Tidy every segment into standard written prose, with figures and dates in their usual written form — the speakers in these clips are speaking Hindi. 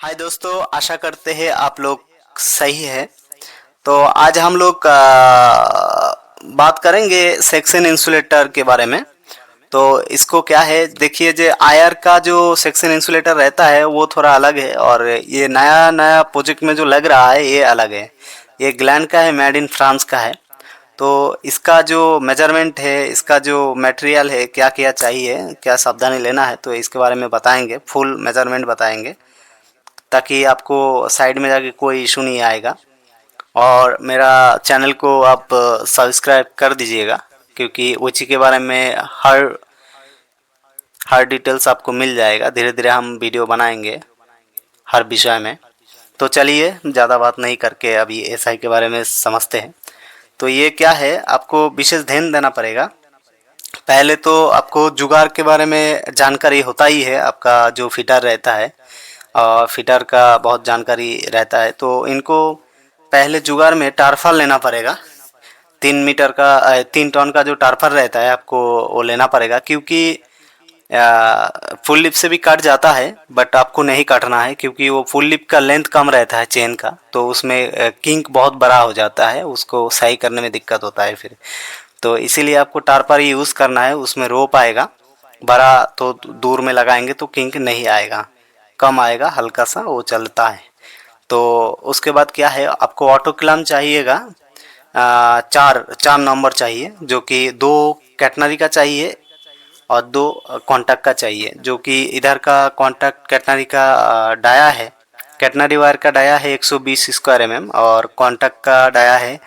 हाय दोस्तों, आशा करते हैं आप लोग सही है। तो आज हम लोग बात करेंगे सेक्शन इंसुलेटर के बारे में। तो इसको क्या है, देखिए जो आयर का जो सेक्शन इंसुलेटर रहता है वो थोड़ा अलग है, और ये नया नया प्रोजेक्ट में जो लग रहा है ये अलग है। ये ग्लैंड का है, मेड इन फ्रांस का है। तो इसका जो मेजरमेंट है, इसका जो मटेरियल है, क्या क्या चाहिए, क्या सावधानी लेना है, तो इसके बारे में बताएंगे, फुल मेजरमेंट बताएंगे, ताकि आपको साइड में जाके कोई इशू नहीं आएगा। और मेरा चैनल को आप सब्सक्राइब कर दीजिएगा, क्योंकि उसी के बारे में हर हर डिटेल्स आपको मिल जाएगा। धीरे धीरे हम वीडियो बनाएंगे हर विषय में। तो चलिए ज़्यादा बात नहीं करके अभी एसआई के बारे में समझते हैं। तो ये क्या है, आपको विशेष ध्यान देना पड़ेगा। पहले तो आपको जुगाड़ के बारे में जानकारी होता ही है, आपका जो फिटर रहता है और फिटर का बहुत जानकारी रहता है। तो इनको पहले जुगाड़ में टारफल लेना पड़ेगा। 3 मीटर का 3 टन का जो टारफल रहता है आपको वो लेना पड़ेगा, क्योंकि फुल लिप से भी कट जाता है, बट आपको नहीं काटना है, क्योंकि वो फुल लिप का लेंथ कम रहता है चेन का, तो उसमें किंक बहुत बड़ा हो जाता है, उसको सही करने में दिक्कत होता है फिर। तो इसीलिए आपको टारपर यूज़ करना है, उसमें रोप आएगा बड़ा, तो दूर में लगाएंगे तो किंक नहीं आएगा, कम आएगा, हल्का सा वो चलता है। तो उसके बाद क्या है, आपको ऑटो क्लैम्प चाहिएगा। चार चार नंबर चाहिए, जो कि 2 कैटनरी का चाहिए और 2 कॉन्टैक्ट का चाहिए। जो कि इधर का कॉन्टैक्ट कैटनरी का डाया है, कैटनरी वायर का डाया है 120 स्क्वायर एम और कॉन्टैक्ट का डाया है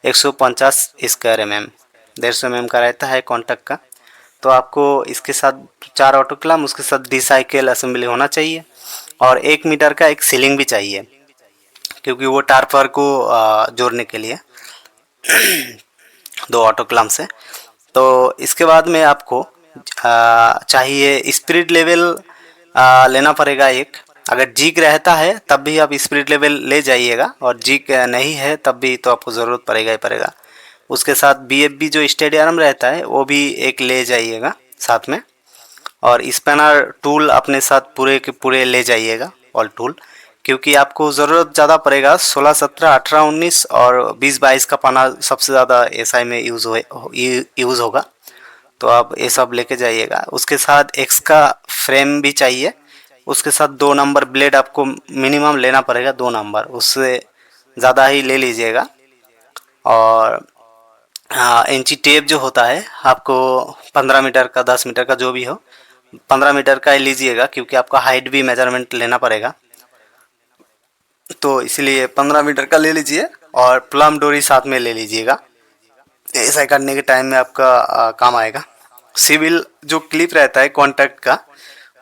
150 स्क्वायर एम। 150 एम का रहता है कॉन्टैक्ट का। तो आपको इसके साथ 4 ऑटो क्लैम्प, उसके साथ डिसाइकिल असेंबली होना चाहिए, और 1 मीटर का एक सीलिंग भी चाहिए, क्योंकि वो टारपर को जोड़ने के लिए 2 ऑटो क्लैम्प से। तो इसके बाद में आपको चाहिए स्पिरिट लेवल लेना पड़ेगा एक। अगर जीक रहता है तब भी आप स्पिरिट लेवल ले जाइएगा, और जीक नहीं है तब भी तो आपको ज़रूरत पड़ेगा ही पड़ेगा। उसके साथ बीएफबी जो स्टेडियम रहता है वो भी एक ले जाइएगा साथ में, और स्पैनर टूल अपने साथ पूरे के पूरे ले जाइएगा, ऑल टूल, क्योंकि आपको ज़रूरत ज़्यादा पड़ेगा। 16, 17, 18, 19 और 20, 22 का पाना सबसे ज़्यादा एसआई में यूज़ होगा। तो आप ये सब लेके जाइएगा। उसके साथ एक्स का फ्रेम भी चाहिए। उसके साथ 2 नंबर ब्लेड आपको मिनिमम लेना पड़ेगा, 2 नंबर, उससे ज़्यादा ही ले लीजिएगा। और हाँ, इंची टेप जो होता है आपको 15 मीटर का, 10 मीटर का, जो भी हो, 15 मीटर का ही लीजिएगा, क्योंकि आपका हाइट भी मेजरमेंट लेना पड़ेगा। तो इसलिए 15 मीटर का ले लीजिए, और प्लम डोरी साथ में ले लीजिएगा, ऐसा करने के टाइम में आपका काम आएगा। सिविल जो क्लिप रहता है कॉन्टैक्ट का,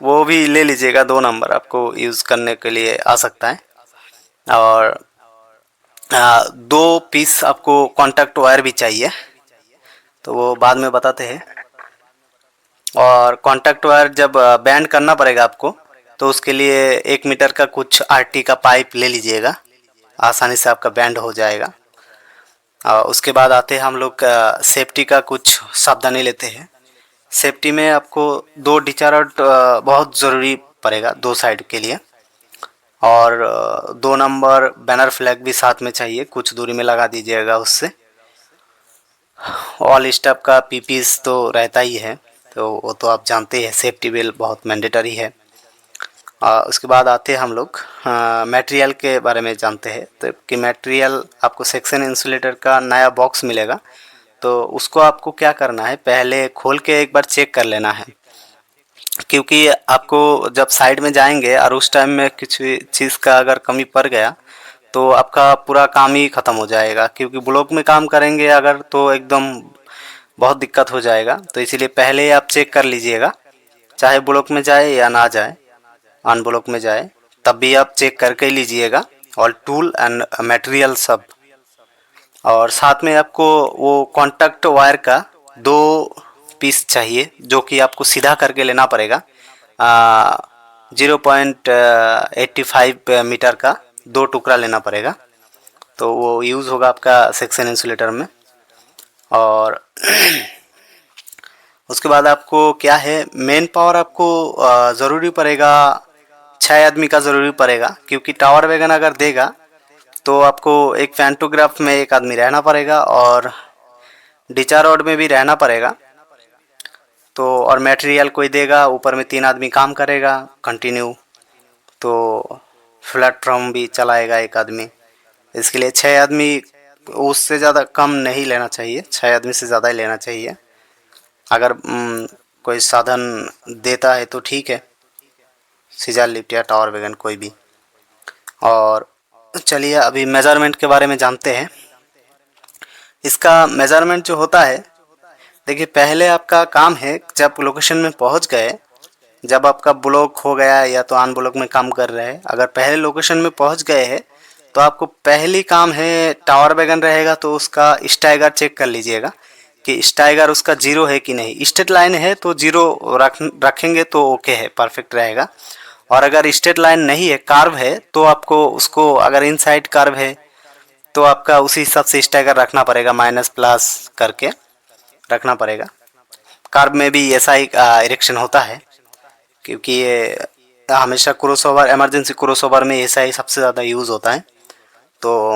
वो भी ले लीजिएगा, 2 नंबर आपको यूज़ करने के लिए आ सकता है। और 2 पीस आपको कॉन्टैक्ट वायर भी चाहिए, तो वो बाद में बताते हैं। और कॉन्टैक्ट वायर जब बैंड करना पड़ेगा आपको, तो उसके लिए 1 मीटर का कुछ आरटी का पाइप ले लीजिएगा, आसानी से आपका बैंड हो जाएगा। उसके बाद आते हैं हम लोग सेफ्टी का कुछ सावधानी लेते हैं। सेफ्टी में आपको 2 डिचार्ज बहुत ज़रूरी पड़ेगा 2 साइड के लिए, और 2 नंबर बैनर फ्लैग भी साथ में चाहिए, कुछ दूरी में लगा दीजिएगा उससे। ऑल स्टाफ का पीपीस तो रहता ही है, तो वो तो आप जानते हैं, सेफ्टी बेल्ट बहुत मैंडेटरी है। उसके बाद आते हैं हम लोग मटेरियल के बारे में जानते हैं। तो कि मटेरियल आपको सेक्शन इंसुलेटर का नया बॉक्स मिलेगा, तो उसको आपको क्या करना है, पहले खोल के एक बार चेक कर लेना है, क्योंकि आपको जब साइड में जाएंगे और उस टाइम में किसी चीज़ का अगर कमी पड़ गया तो आपका पूरा काम ही ख़त्म हो जाएगा, क्योंकि ब्लॉक में काम करेंगे अगर तो एकदम बहुत दिक्कत हो जाएगा। तो इसीलिए पहले आप चेक कर लीजिएगा, चाहे ब्लॉक में जाए या ना जाए, अनब्लॉक में जाए, तब भी आप चेक करके ही लीजिएगा, और टूल एंड मटेरियल सब। और साथ में आपको वो कॉन्टैक्ट वायर का 2 पीस चाहिए, जो कि आपको सीधा करके लेना पड़ेगा। 0.85 मीटर का 2 टुकड़ा लेना पड़ेगा, तो वो यूज़ होगा आपका सेक्शन इंसुलेटर में। और उसके बाद आपको क्या है, मेन पावर आपको ज़रूरी पड़ेगा 6 आदमी का ज़रूरी पड़ेगा, क्योंकि टावर वैगन अगर देगा तो आपको एक पैंटोग्राफ में एक आदमी रहना पड़ेगा और डिचा रोड में भी रहना पड़ेगा। तो और मटेरियल कोई देगा, ऊपर में 3 आदमी काम करेगा कंटिन्यू, तो प्लेटफॉर्म भी चलाएगा एक आदमी। इसके लिए 6 आदमी, उससे ज़्यादा कम नहीं लेना चाहिए, 6 आदमी से ज़्यादा ही लेना चाहिए। अगर कोई साधन देता है तो ठीक है, सीजर लिफ्ट या टावर वैगन कोई भी। और चलिए अभी मेज़रमेंट के बारे में जानते हैं। इसका मेज़रमेंट जो होता है, देखिए पहले आपका काम है जब लोकेशन में पहुंच गए, जब आपका ब्लॉक हो गया या तो अन ब्लॉक में काम कर रहे हैं, अगर पहले लोकेशन में पहुंच गए हैं तो आपको पहली काम है, टावर वैगन रहेगा तो उसका स्टाइगर चेक कर लीजिएगा कि स्टाइगर उसका 0 है कि नहीं। स्ट्रेट लाइन है तो 0 रखेंगे तो ओके है, परफेक्ट रहेगा। और अगर स्ट्रेट लाइन नहीं है, कर्व है, तो आपको उसको, अगर इनसाइड कर्व है तो आपका उसी हिसाब से स्टाइगर रखना पड़ेगा, माइनस प्लस करके रखना पड़ेगा। कर्व में भी ऐसा ही इरेक्शन होता है, क्योंकि ये हमेशा क्रॉसओवर, इमरजेंसी क्रॉसओवर में ऐसा ही सबसे ज़्यादा यूज़ होता है। तो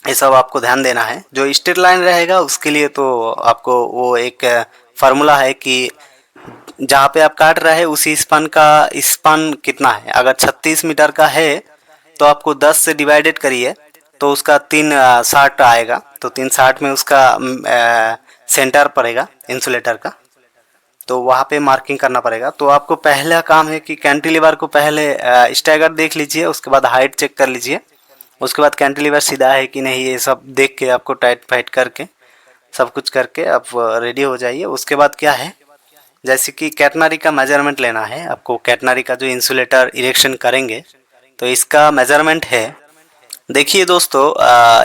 ये सब आपको ध्यान देना है। जो स्ट्रेट लाइन रहेगा उसके लिए तो आपको वो एक फार्मूला है कि जहाँ पे आप काट रहे हैं उसी स्पान का स्पान कितना है। अगर 36 मीटर का है तो आपको 10 से डिवाइडेड करिए तो उसका 360 आएगा। तो 360 में उसका सेंटर पड़ेगा इंसुलेटर का, तो वहाँ पे मार्किंग करना पड़ेगा। तो आपको पहला काम है कि कैंटिलीवर को पहले स्टैगर देख लीजिए, उसके बाद हाइट चेक कर लीजिए, उसके बाद कैंटिलीवर सीधा है कि नहीं, ये सब देख के आपको टाइट फाइट करके सब कुछ करके आप रेडी हो जाइए। उसके बाद क्या है, जैसे कि कैटनरी का मेजरमेंट लेना है आपको। कैटनरी का जो इंसुलेटर इरेक्शन करेंगे तो इसका मेजरमेंट है, देखिए दोस्तों,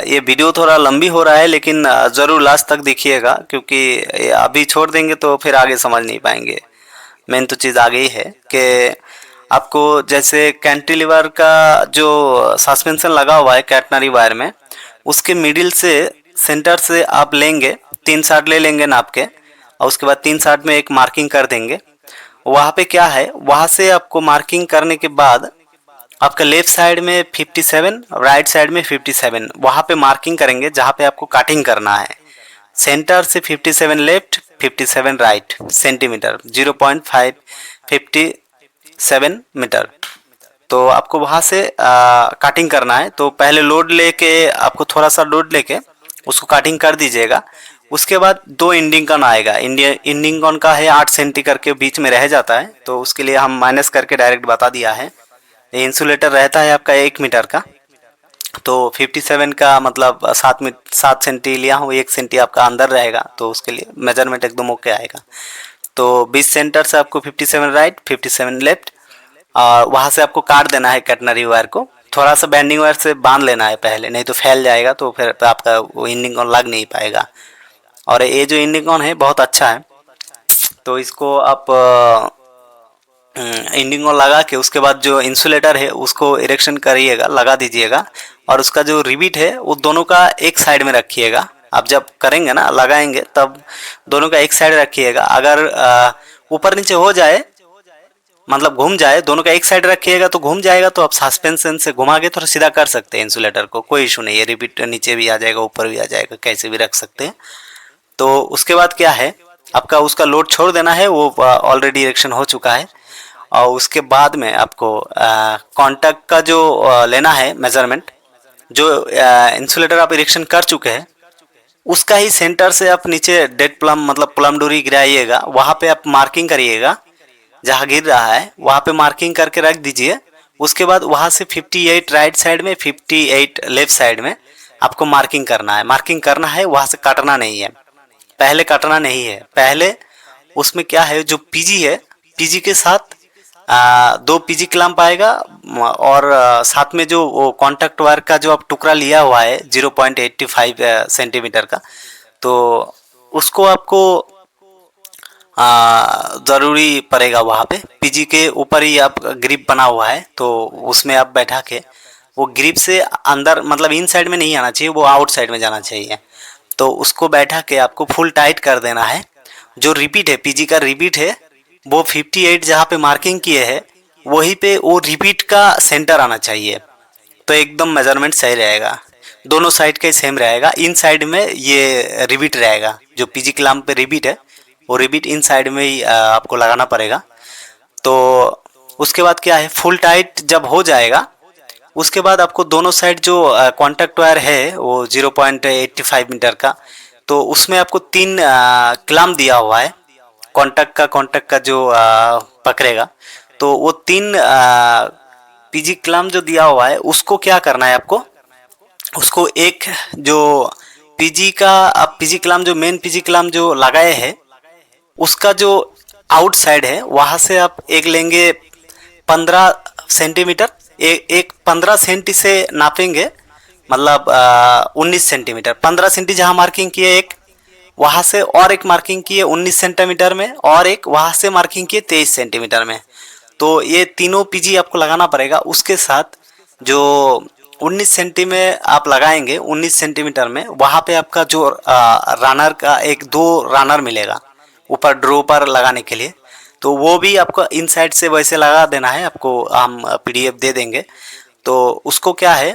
ये वीडियो थोड़ा लंबी हो रहा है लेकिन ज़रूर लास्ट तक देखिएगा, क्योंकि अभी छोड़ देंगे तो फिर आगे समझ नहीं पाएंगे। मेन तो चीज़ आगे ही है कि आपको जैसे कैंटिलीवर का जो सस्पेंशन लगा हुआ है कैटनरी वायर में, उसके मिडिल से सेंटर से आप लेंगे 360 ले लेंगे नाप के, और उसके बाद 360 में एक मार्किंग कर देंगे। वहाँ पे क्या है, वहाँ से आपको मार्किंग करने के बाद आपका लेफ्ट साइड में 57, राइट साइड में 57, वहाँ पे मार्किंग करेंगे जहाँ पे आपको कटिंग करना है। सेंटर से 57 लेफ्ट 57 राइट सेंटीमीटर, 0.557 मीटर। तो आपको वहाँ से कटिंग करना है। तो पहले लोड लेके, आपको थोड़ा सा लोड लेके उसको कटिंग कर दीजिएगा। उसके बाद 2 इंडिंग कॉन आएगा। इंडिंग कॉन का है 8 सेंटी करके बीच में रह जाता है, तो उसके लिए हम माइनस करके डायरेक्ट बता दिया है। ये इंसुलेटर रहता है आपका 1 मीटर का, तो 57 का मतलब 7 सेंटी लिया हूँ, 1 सेंटी आपका अंदर रहेगा, तो उसके लिए मेजरमेंट एकदम ओके आएगा। तो 20 सेंटर से आपको 57 राइट 57 लेफ्ट, और वहाँ से आपको काट देना है कैटनरी वायर को। थोड़ा सा बैंडिंग वायर से बांध लेना है पहले, नहीं तो फैल जाएगा, तो फिर आपका वो इंडिंग ऑन लग नहीं पाएगा। और ये जो इंडिंग ऑन है बहुत अच्छा है, तो इसको आप इंडिंग ऑन लगा के उसके बाद जो इंसुलेटर है उसको इरेक्शन करिएगा, लगा दीजिएगा। और उसका जो रिबिट है वो दोनों का एक साइड में रखिएगा। आप जब करेंगे ना, लगाएंगे, तब दोनों का एक साइड रखिएगा। अगर ऊपर नीचे हो जाए, मतलब घूम जाए, दोनों का एक साइड रखिएगा तो घूम जाएगा, तो आप सस्पेंशन से घुमा के थोड़ा सीधा कर सकते हैं इंसुलेटर को, कोई इशू नहीं है। रिबिट नीचे भी आ जाएगा, ऊपर भी आ जाएगा, कैसे भी रख सकते हैं। तो उसके बाद क्या है, आपका उसका लोड छोड़ देना है, वो ऑलरेडी इरेक्शन हो चुका है। और उसके बाद में आपको कॉन्टैक्ट का जो लेना है मेजरमेंट, जो इंसुलेटर आप इरेक्शन कर चुके हैं उसका ही सेंटर से आप नीचे डेड प्लम मतलब प्लम डोरी गिराइएगा, वहाँ पे आप मार्किंग करिएगा, जहाँ गिर रहा है वहाँ पे मार्किंग करके रख दीजिए। उसके बाद वहाँ से 58 राइट साइड में 58 लेफ्ट साइड में आपको मार्किंग करना है। मार्किंग करना है, वहाँ से काटना नहीं है, पहले काटना नहीं है। पहले उसमें क्या है, जो पीजी है, पीजी के साथ 2 पीजी क्लैंप आएगा, और साथ में जो वो कॉन्टैक्ट वायर का जो आप टुकड़ा लिया हुआ है 0.85 सेंटीमीटर का, तो उसको आपको ज़रूरी पड़ेगा। वहाँ पे पीजी के ऊपर ही आप ग्रिप बना हुआ है, तो उसमें आप बैठा के वो ग्रिप से अंदर, मतलब इन साइड में नहीं आना चाहिए, वो आउट साइड में जाना चाहिए। तो उसको बैठा के आपको फुल टाइट कर देना है। जो रिपीट है, पीजी का रिपीट है, वो 58 जहाँ पे मार्किंग किए हैं वहीं पे वो रिपीट का सेंटर आना चाहिए, तो एकदम मेजरमेंट सही रहेगा। दोनों साइड का ही सेम रहेगा। इन साइड में ये रिबीट रहेगा, जो पीजी क्लैंप पे रिबीट है वो रिबीट इन साइड में ही आपको लगाना पड़ेगा। तो उसके बाद क्या है, फुल टाइट जब हो जाएगा उसके बाद आपको दोनों साइड जो कॉन्टैक्ट वायर है वो 0.85 मीटर का, तो उसमें आपको 3 क्लैंप दिया हुआ है। कॉन्टैक्ट का जो पकड़ेगा, तो वो 3 पीजी क्लैंप जो दिया हुआ है उसको क्या करना है आपको, उसको एक जो पीजी का आप पीजी क्लैंप जो मेन पीजी क्लैंप जो लगाए हैं उसका जो आउटसाइड है वहां से आप एक लेंगे 15 सेंटीमीटर, एक 15 सेंटी से नापेंगे, मतलब 19 सेंटीमीटर। 15 सेंटी जहाँ मार्किंग किए एक, वहां से और एक मार्किंग किए 19 सेंटीमीटर में, और एक वहां से मार्किंग किए 23 सेंटीमीटर में। तो ये तीनों पीजी आपको लगाना पड़ेगा। उसके साथ जो 19 सेंटी में आप लगाएंगे 19 सेंटीमीटर में, वहां पे आपका जो रनर का एक 2 रनर मिलेगा ऊपर ड्रो पर लगाने के लिए, तो वो भी आपको इनसाइड से वैसे लगा देना है। आपको हम पीडीएफ दे देंगे। तो उसको क्या है,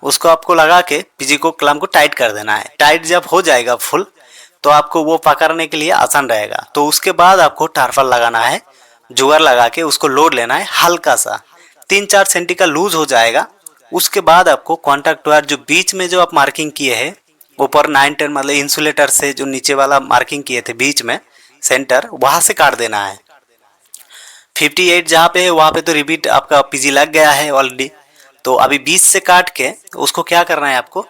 उसको आपको लगा के पीजी को क्लैंप को टाइट कर देना है। टाइट जब हो जाएगा फुल, तो आपको वो पकड़ने के लिए आसान रहेगा। तो उसके बाद आपको टार्पल लगाना है, जुगाड़ लगा के उसको लोड लेना है हल्का सा, 3-4 सेंटी का लूज हो जाएगा। उसके बाद आपको कॉन्टैक्ट वायर जो बीच में जो आप मार्किंग किए हैं ऊपर 9-10 मतलब इंसुलेटर से जो नीचे वाला मार्किंग किए थे बीच में सेंटर, वहां से काट देना है। 58 जहाँ पे है वहाँ पे तो रिपीट आपका पीजी लग गया है ऑलरेडी। तो अभी 20 से काट के उसको क्या करना है आपको,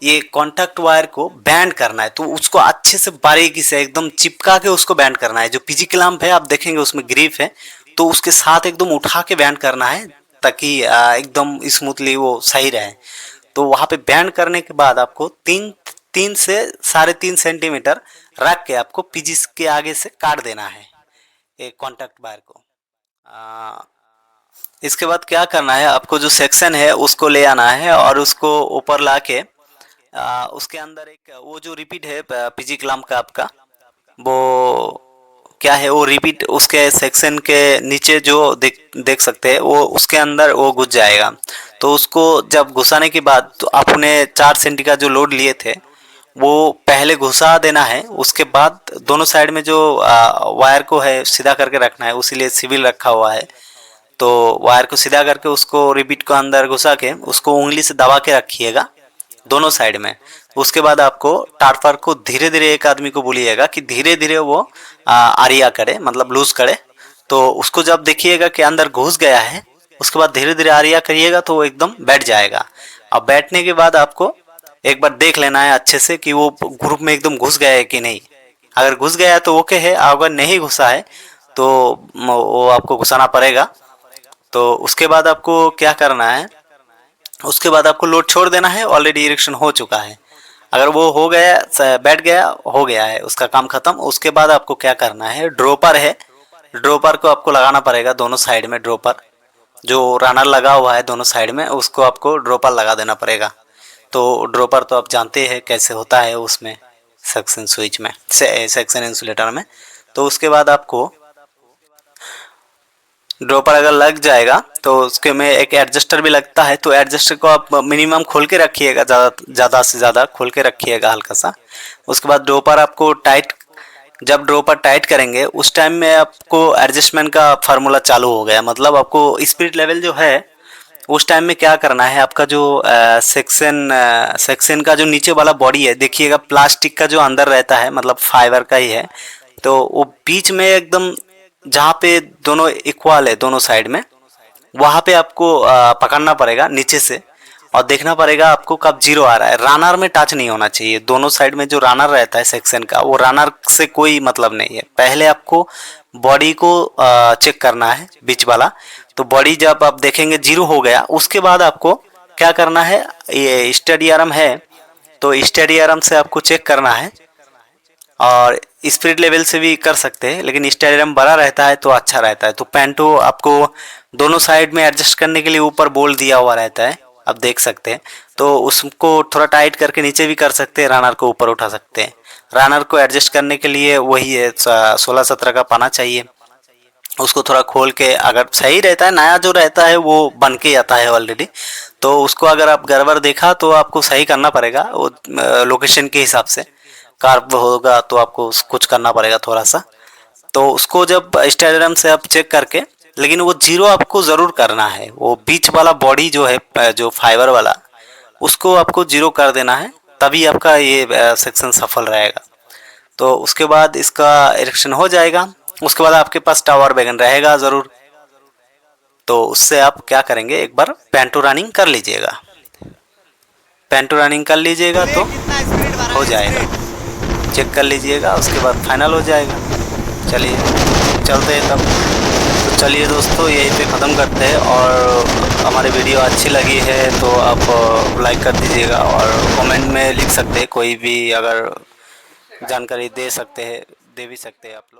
ये कॉन्टैक्ट वायर को बैंड करना है। तो उसको अच्छे से बारीकी से एकदम चिपका के उसको बैंड करना है। जो पीजी क्लैंप है आप देखेंगे उसमें ग्रिप है, तो उसके साथ एकदम उठा के बैंड करना है ताकि एकदम स्मूथली वो सही रहे। तो वहाँ पे बैंड करने के बाद आपको 3 से 3.5 सेंटीमीटर रख के आपको पीजी के आगे से काट देना है एक कॉन्टैक्ट वायर को। इसके बाद क्या करना है, आपको जो सेक्शन है उसको ले आना है और उसको ऊपर ला के उसके अंदर एक वो जो रिपीट है पीजी क्लैंप का आपका, वो क्या है, वो रिपीट उसके सेक्शन के नीचे जो देख सकते हैं वो उसके अंदर वो घुस जाएगा। तो उसको जब घुसाने के बाद तो आपने 4 सेंटी का जो लोड लिए थे वो पहले घुसा देना है। उसके बाद दोनों साइड में जो वायर को है सीधा करके रखना है, उसीलिए सिविल रखा हुआ है। तो वायर को सीधा करके उसको रिपीट को अंदर घुसा के उसको उंगली से दबा के रखिएगा दोनों साइड में। उसके बाद आपको टार्पर को धीरे धीरे एक आदमी को बोलिएगा कि धीरे धीरे वो आरिया करे, मतलब लूज करे। तो उसको जब देखिएगा कि अंदर घुस गया है, उसके बाद धीरे धीरे आरिया करिएगा तो वो एकदम बैठ जाएगा। अब बैठने के बाद आपको एक बार देख लेना है अच्छे से कि वो ग्रुप में एकदम घुस गया है कि नहीं। अगर घुस गया है तो ओके है, अगर नहीं घुसा है तो वो आपको घुसाना पड़ेगा। तो उसके बाद आपको क्या करना है, उसके बाद आपको लोड छोड़ देना है। ऑलरेडी इरेक्शन हो चुका है। अगर वो हो गया, बैठ गया, हो गया है, उसका काम खत्म। उसके बाद आपको क्या करना है, ड्रॉपर है, ड्रॉपर को आपको लगाना पड़ेगा दोनों साइड में। ड्रॉपर जो रनर लगा हुआ है दोनों साइड में उसको आपको ड्रॉपर लगा देना पड़ेगा। तो ड्रॉपर तो आप जानते हैं कैसे होता है उसमें सेक्शन स्विच में, सेक्शन इंसुलेटर में। तो उसके बाद आपको ड्रॉपर अगर लग जाएगा तो उसके में एक एडजस्टर भी लगता है, तो एडजस्टर को आप मिनिमम खोल के रखिएगा, ज़्यादा से ज़्यादा खोल के रखिएगा हल्का सा। उसके बाद ड्रॉपर आपको टाइट, जब ड्रॉपर टाइट करेंगे उस टाइम में आपको एडजस्टमेंट का फार्मूला चालू हो गया। मतलब आपको स्पिरिट लेवल जो है उस टाइम में क्या करना है, आपका जो सेक्शन का जो नीचे वाला बॉडी है देखिएगा, प्लास्टिक का जो अंदर रहता है मतलब फाइबर का ही है। तो वो बीच में एकदम जहाँ पे दोनों इक्वल है दोनों साइड में, वहाँ पे आपको पकड़ना पड़ेगा नीचे से और देखना पड़ेगा आपको कब जीरो आ रहा है। रनर में टच नहीं होना चाहिए। दोनों साइड में जो रनर रहता है सेक्शन का, वो रनर से कोई मतलब नहीं है। पहले आपको बॉडी को चेक करना है बीच वाला। तो बॉडी जब आप देखेंगे जीरो हो गया, उसके बाद आपको क्या करना है, ये स्टडी आर्म है तो स्टडी आर्म से आपको चेक करना है, और स्पिरिट लेवल से भी कर सकते हैं, लेकिन स्टेडियम बड़ा रहता है तो अच्छा रहता है। तो पेंटो आपको दोनों साइड में एडजस्ट करने के लिए ऊपर बोल दिया हुआ रहता है, आप देख सकते हैं। तो उसको थोड़ा टाइट करके नीचे भी कर सकते हैं, रनर को ऊपर उठा सकते हैं। रनर को एडजस्ट करने के लिए वही है 16-17 का पाना चाहिए। उसको थोड़ा खोल के, अगर सही रहता है, नया जो रहता है वो बन के आता है ऑलरेडी, तो उसको अगर आप गड़बड़ देखा तो आपको सही करना पड़ेगा वो लोकेशन के हिसाब से। कार्ब होगा तो आपको कुछ करना पड़ेगा थोड़ा सा। तो उसको जब इंस्टाग्राम से आप चेक करके, लेकिन वो जीरो आपको ज़रूर करना है, वो बीच वाला बॉडी जो है जो फाइबर वाला, उसको आपको जीरो कर देना है, तभी आपका ये सेक्शन सफल रहेगा। तो उसके बाद इसका इरेक्शन हो जाएगा। उसके बाद आपके पास टावर बैगन रहेगा ज़रूर। तो उससे आप क्या करेंगे, एक बार पेंटू रनिंग कर लीजिएगा। पेंटू रनिंग कर लीजिएगा तो हो जाएगा, चेक कर लीजिएगा, उसके बाद फाइनल हो जाएगा। चलिए चलते हैं तब। तो चलिए दोस्तों, यहीं पे ख़त्म करते हैं। और हमारी वीडियो अच्छी लगी है तो आप लाइक कर दीजिएगा, और कमेंट में लिख सकते हैं, कोई भी अगर जानकारी दे सकते हैं, दे भी सकते हैं आप लोग।